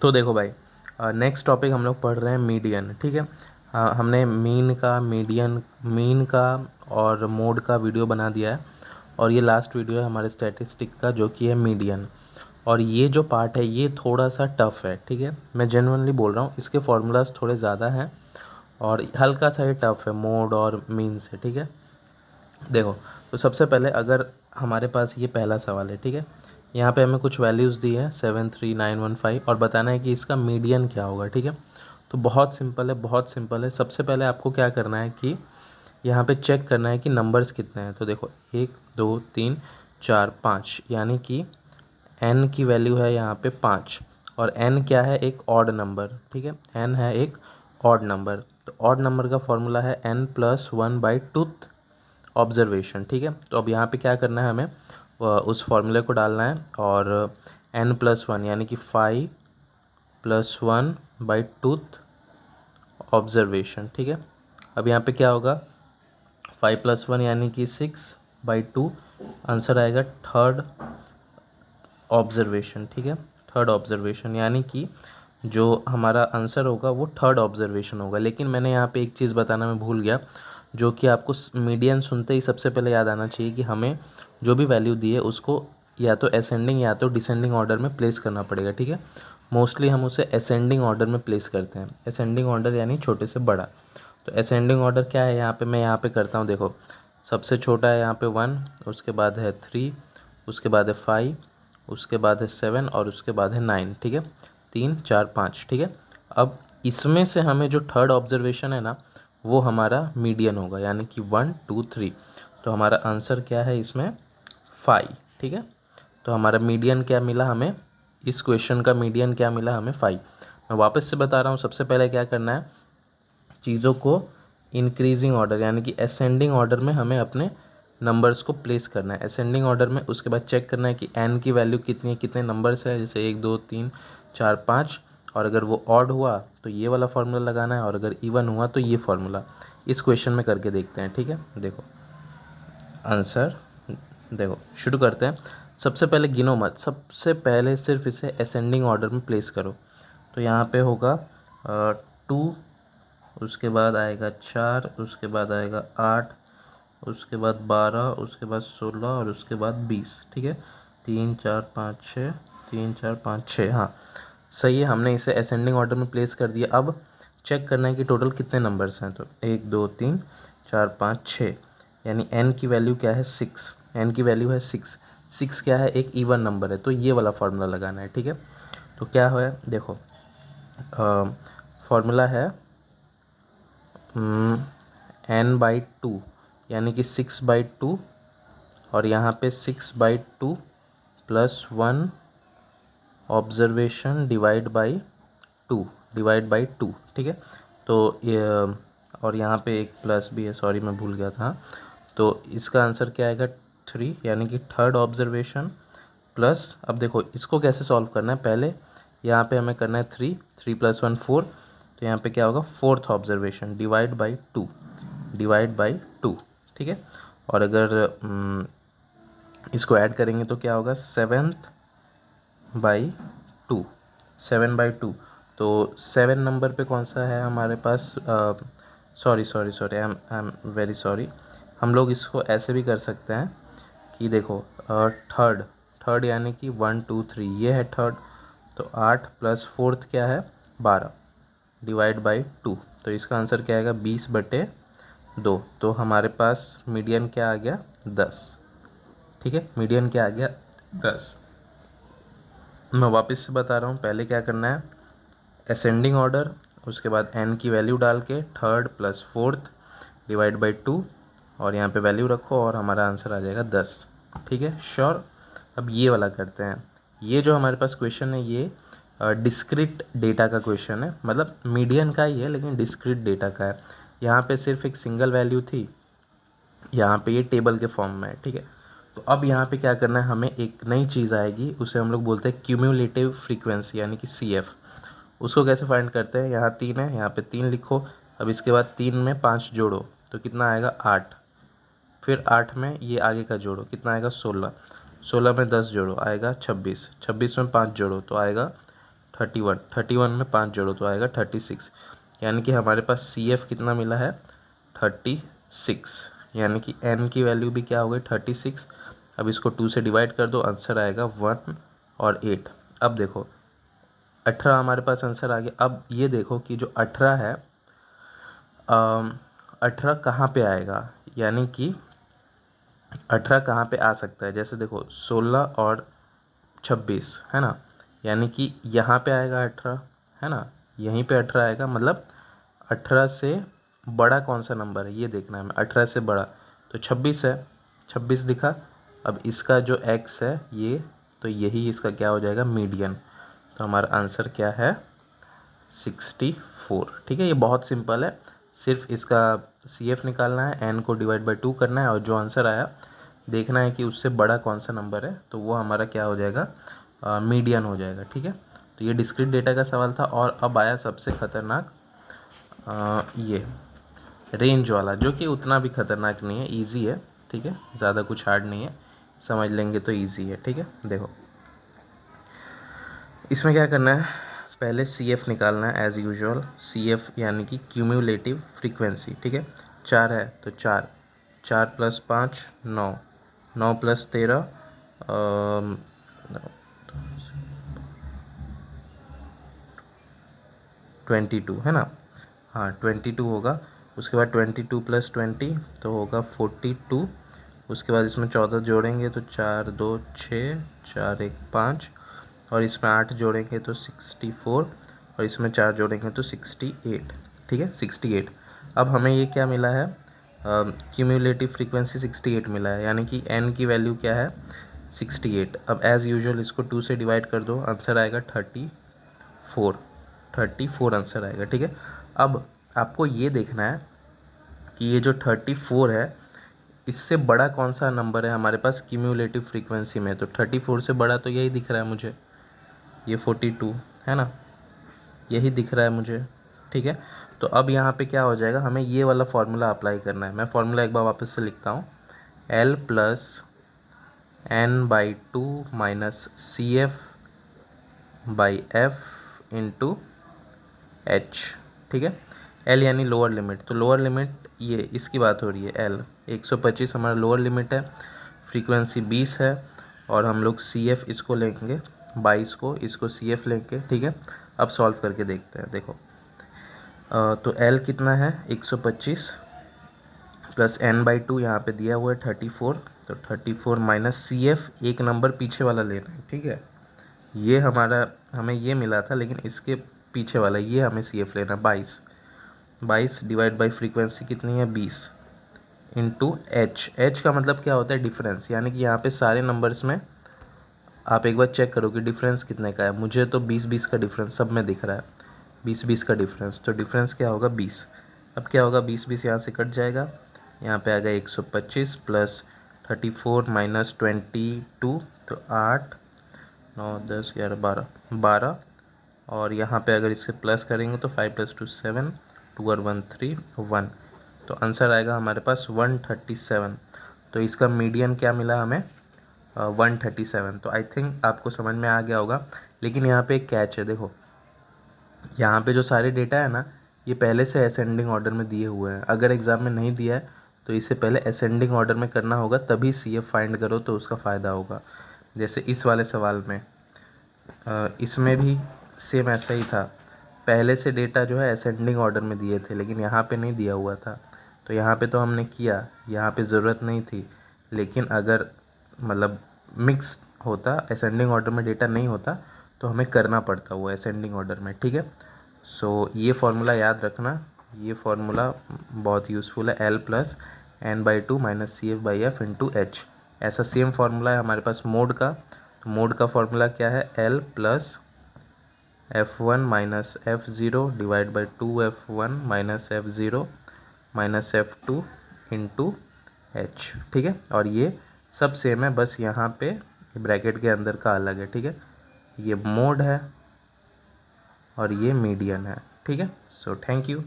तो देखो भाई, नेक्स्ट टॉपिक हम लोग पढ़ रहे हैं मीडियन। ठीक है। हमने मीन का और मोड का वीडियो बना दिया है, और ये लास्ट वीडियो है हमारे स्टैटिस्टिक का जो कि है मीडियन। और ये जो पार्ट है ये थोड़ा सा टफ है। ठीक है, मैं जेन्युइनली बोल रहा हूँ, इसके फॉर्मूलाज थोड़े ज़्यादा हैं और हल्का सा ये टफ है मोड और मीन से। ठीक है, देखो, तो सबसे पहले अगर हमारे पास ये पहला सवाल है, ठीक है, यहाँ पे हमें कुछ वैल्यूज़ दी है 73915 और बताना है कि इसका मीडियन क्या होगा। ठीक है, तो बहुत सिंपल है, बहुत सिंपल है। सबसे पहले आपको क्या करना है कि यहाँ पे चेक करना है कि नंबर्स कितने हैं। तो देखो 1 2 3 4 5, यानी कि n की वैल्यू है यहाँ पे 5, और n क्या है, एक ऑड नंबर। ठीक है, n है एक ऑड नंबर, तो ऑड नंबर का फॉर्मूला है n+1/2 ऑब्जर्वेशन। ठीक है, तो अब यहाँ पे क्या करना है, हमें उस फॉर्मूले को डालना है, और n+1 यानी कि 5+1/2 ऑब्जर्वेशन। ठीक है, अब यहाँ पे क्या होगा, 5+1 यानी कि 6/2, आंसर आएगा थर्ड ऑब्जर्वेशन। ठीक है, थर्ड ऑब्जर्वेशन यानी कि जो हमारा आंसर होगा वो थर्ड ऑब्जर्वेशन होगा। लेकिन मैंने यहाँ पे एक चीज़ बताना मैं भूल गया, जो कि आपको मीडियन सुनते ही सबसे पहले याद आना चाहिए कि हमें जो भी वैल्यू दी है उसको या तो असेंडिंग या तो डिसेंडिंग ऑर्डर में प्लेस करना पड़ेगा। ठीक है, मोस्टली हम उसे असेंडिंग ऑर्डर में प्लेस करते हैं। असेंडिंग ऑर्डर यानी छोटे से बड़ा। तो असेंडिंग ऑर्डर क्या है, यहाँ पे मैं यहाँ पे करता हूँ। देखो, सबसे छोटा है यहाँ पे 1, उसके बाद है 3, उसके बाद है 5, उसके बाद है 7 और उसके बाद है 9। ठीक है, 3 4 5। ठीक है, अब इसमें से हमें जो थर्ड ऑब्जर्वेशन है ना, वो हमारा मीडियन होगा, यानी कि 1 2 3। तो हमारा आंसर क्या है इसमें, 5। ठीक है, तो हमारा मीडियन क्या मिला हमें, इस क्वेश्चन का मीडियन क्या मिला हमें, 5। मैं वापस से बता रहा हूँ, सबसे पहले क्या करना है, चीज़ों को इंक्रीजिंग ऑर्डर यानी कि असेंडिंग ऑर्डर में हमें अपने नंबर्स को प्लेस करना है, असेंडिंग ऑर्डर में। उसके बाद चेक करना है कि n की वैल्यू कितनी है, कितने नंबर्स है, जैसे 1 2 3 4 5, और अगर वो ऑड हुआ तो ये वाला फार्मूला लगाना है, और अगर इवन हुआ तो ये फार्मूला। इस क्वेश्चन में करके देखते हैं। ठीक है, देखो आंसर, देखो शुरू करते हैं। सबसे पहले गिनो मत, सबसे पहले सिर्फ इसे असेंडिंग ऑर्डर में प्लेस करो। तो यहाँ पे होगा 2, उसके बाद आएगा 4, उसके बाद आएगा 8, उसके बाद 12, उसके बाद 16 और उसके बाद 20। ठीक है, 3 4 5 6, 3 4 5 6, हाँ सही है, हमने इसे असेंडिंग ऑर्डर में प्लेस कर दिया। अब चेक करना है कि टोटल कितने नंबर्स हैं। तो 1 2 3 4 5 6, यानी n की वैल्यू क्या है, 6। n की वैल्यू है 6। 6 क्या है, एक इवन नंबर है, तो ये वाला फार्मूला लगाना है। ठीक है, तो क्या है, देखो फार्मूला है n/2, यानी कि 6/2, और यहाँ पे 6/2 +1 ऑब्जर्वेशन डिवाइड बाई 2। ठीक है, तो ये, और यहाँ पे एक प्लस भी है, सॉरी मैं भूल गया था। तो इसका आंसर क्या आएगा, 3, यानी कि थर्ड ऑब्जर्वेशन प्लस। अब देखो इसको कैसे सॉल्व करना है, पहले यहाँ पे हमें करना है 3, 3 + 1 4, तो यहाँ पे क्या होगा, फोर्थ ऑब्जर्वेशन डिवाइड बाई 2। ठीक है, और अगर इसको ऐड करेंगे तो क्या होगा, 7/2, 7/2। तो 7 नंबर पे कौन सा है हमारे पास, sorry sorry sorry, I am very sorry. हम लोग इसको ऐसे भी कर सकते हैं कि देखो, थर्ड थर्ड यानी कि 1 2 3, ये है थर्ड। तो 8 + फोर्थ क्या है, 12, डिवाइड बाई 2। तो इसका आंसर क्या आएगा, 20/2। तो हमारे पास मीडियन क्या आ गया, 10। ठीक है, मीडियन क्या आ गया, 10। मैं वापस से बता रहा हूँ, पहले क्या करना है, असेंडिंग ऑर्डर, उसके बाद n की वैल्यू डाल के थर्ड + फोर्थ डिवाइड बाई 2, और यहाँ पे वैल्यू रखो और हमारा आंसर आ जाएगा 10। ठीक है, श्योर। अब ये वाला करते हैं। ये जो हमारे पास क्वेश्चन है ये डिस्क्रीट डेटा का क्वेश्चन है, मतलब मीडियन का ही है लेकिन डिस्क्रीट डेटा का है। यहाँ पे सिर्फ एक सिंगल वैल्यू थी, यहाँ पे ये टेबल के फॉर्म में है। ठीक है, तो अब यहाँ पे क्या करना है, हमें एक नई चीज़ आएगी, उसे हम लोग बोलते हैं क्यूम्यूलेटिव फ्रीक्वेंसी यानी कि CF। उसको कैसे फाइंड करते हैं, यहाँ 3 है, यहाँ पे 3 लिखो। अब इसके बाद 3 में 5 जोड़ो तो कितना आएगा, 8। फिर 8 में ये आगे का जोड़ो, कितना आएगा, 16। 16 में 10 जोड़ो आएगा 26। 26 में 5 जोड़ो तो आएगा 31, 31 में 5 जोड़ो तो आएगा 36, यानी कि हमारे पास सी एफ कितना मिला है 36, यानी कि एन की वैल्यू भी क्या हो गई 36। अब इसको 2 से डिवाइड कर दो, आंसर आएगा 1 और 8। अब देखो 18 हमारे पास आंसर आ गया। अब ये देखो कि जो 18 है 18 कहाँ पे आएगा, यानी कि 18 कहाँ पे आ सकता है। जैसे देखो 16 और 26 है ना, यानी कि यहाँ पे आएगा 18 है ना, यहीं पे 18 आएगा। मतलब 18 से बड़ा कौन सा नंबर है ये देखना है हमें। 18 से बड़ा तो 26 है, 26 दिखा। अब इसका जो x है ये, तो यही इसका क्या हो जाएगा मीडियन। तो हमारा आंसर क्या है 64। ठीक है, ये बहुत सिंपल है। सिर्फ इसका सी एफ निकालना है, एन को डिवाइड बाई 2 करना है और जो आंसर आया देखना है कि उससे बड़ा कौन सा नंबर है, तो वो हमारा क्या हो जाएगा मीडियन हो जाएगा। ठीक है, तो ये डिस्क्रीट डेटा का सवाल था। और अब आया सबसे ख़तरनाक ये रेंज वाला, जो कि उतना भी ख़तरनाक नहीं है, इजी है। ठीक है, ज़्यादा कुछ हार्ड नहीं है, समझ लेंगे तो इजी है। ठीक है, देखो इसमें क्या करना है, पहले सी एफ निकालना है एज़ यूजुअल। सी एफ यानी कि क्यूम्यूलेटिव फ्रीक्वेंसी। ठीक है, 4 है तो 4, 4 + 5 9, 9 + 13 22 है ना। हाँ 22 होगा। उसके बाद 22 + 20 तो होगा 42। उसके बाद इसमें 14 जोड़ेंगे तो 4 2 6, 4 1 5, और इसमें 8 जोड़ेंगे तो 64, और इसमें 4 जोड़ेंगे तो 68। ठीक है 68। अब हमें ये क्या मिला है क्यूम्यूलेटिव फ्रीक्वेंसी 68 मिला है, यानी कि एन की वैल्यू क्या है 68। अब एज़ यूजुअल इसको 2 से डिवाइड कर दो, आंसर आएगा 34, 34 आंसर आएगा। ठीक है, अब आपको ये देखना है कि ये जो 34 है इससे बड़ा कौन सा नंबर है हमारे पास क्यूम्यूलेटिव फ्रीक्वेंसी में। तो 34 से बड़ा तो यही दिख रहा है मुझे, ये 42 है ना, यही दिख रहा है मुझे। ठीक है, तो अब यहाँ पे क्या हो जाएगा, हमें ये वाला फार्मूला अप्लाई करना है। मैं फार्मूला एक बार वापस से लिखता हूँ, L + n/2 - CF/F × H। ठीक है, L यानी लोअर लिमिट, तो लोअर लिमिट ये इसकी बात हो रही है। L 125 हमारा लोअर लिमिट है, फ्रीक्वेंसी 20 है, और हम लोग CF इसको लेंगे 22 को, इसको CF लेंगे। ठीक है, अब सॉल्व करके देखते हैं। देखो तो L कितना है 125 + n/2 यहाँ पे दिया हुआ है 34, तो 34 - CF एक नंबर पीछे वाला लेना है। ठीक है, ये हमारा हमें ये मिला था, लेकिन इसके पीछे वाला ये हमें CF लेना 22, 22 डिवाइड बाई फ्रीक्वेंसी कितनी है 20 × H। H का मतलब क्या होता है डिफरेंस, यानी कि यहाँ पे सारे नंबर्स में आप एक बार चेक करो कि डिफरेंस कितने का है। मुझे तो 20-20 का डिफरेंस सब में दिख रहा है, 20-20 का डिफरेंस, तो डिफरेंस क्या होगा 20। अब क्या होगा 20-20 यहाँ से कट जाएगा, यहाँ पे आ गया 125 + 34 - 22, तो 8 9 10 11 12 12, और यहाँ पे अगर इससे प्लस करेंगे तो 5 + 2 7, 2 और 1 3 1, तो आंसर आएगा हमारे पास 137। तो इसका मीडियन क्या मिला हमें 137। तो आई थिंक आपको समझ में आ गया होगा, लेकिन यहाँ पे एक कैच है। देखो यहाँ पे जो सारे डेटा है ना, ये पहले से असेंडिंग ऑर्डर में दिए हुए हैं। अगर एग्ज़ाम में नहीं दिया है तो इसे पहले असेंडिंग ऑर्डर में करना होगा, तभी CF फाइंड करो तो उसका फ़ायदा होगा। जैसे इस वाले सवाल में इसमें भी सेम ऐसा ही था, पहले से डेटा जो है असेंडिंग ऑर्डर में दिए थे, लेकिन यहाँ पे नहीं दिया हुआ था। तो यहाँ पे तो हमने किया, यहाँ पे ज़रूरत नहीं थी, लेकिन अगर मतलब मिक्स होता, असेंडिंग ऑर्डर में डेटा नहीं होता, तो हमें करना पड़ता वो असेंडिंग ऑर्डर में। ठीक है, सो ये फार्मूला याद रखना, ये फार्मूला बहुत यूज़फुल है, L + n/2 - CF/F × H। ऐसा सेम फार्मूला है हमारे पास मोड का। तो मोड का फार्मूला क्या है, L + F1 - F0 / 2F1 - F0 - F2 × H। ठीक है, और ये सब सेम है, बस यहाँ पे ब्रैकेट के अंदर का अलग है। ठीक है, ये मोड है और ये मीडियन है। ठीक है, सो थैंक यू।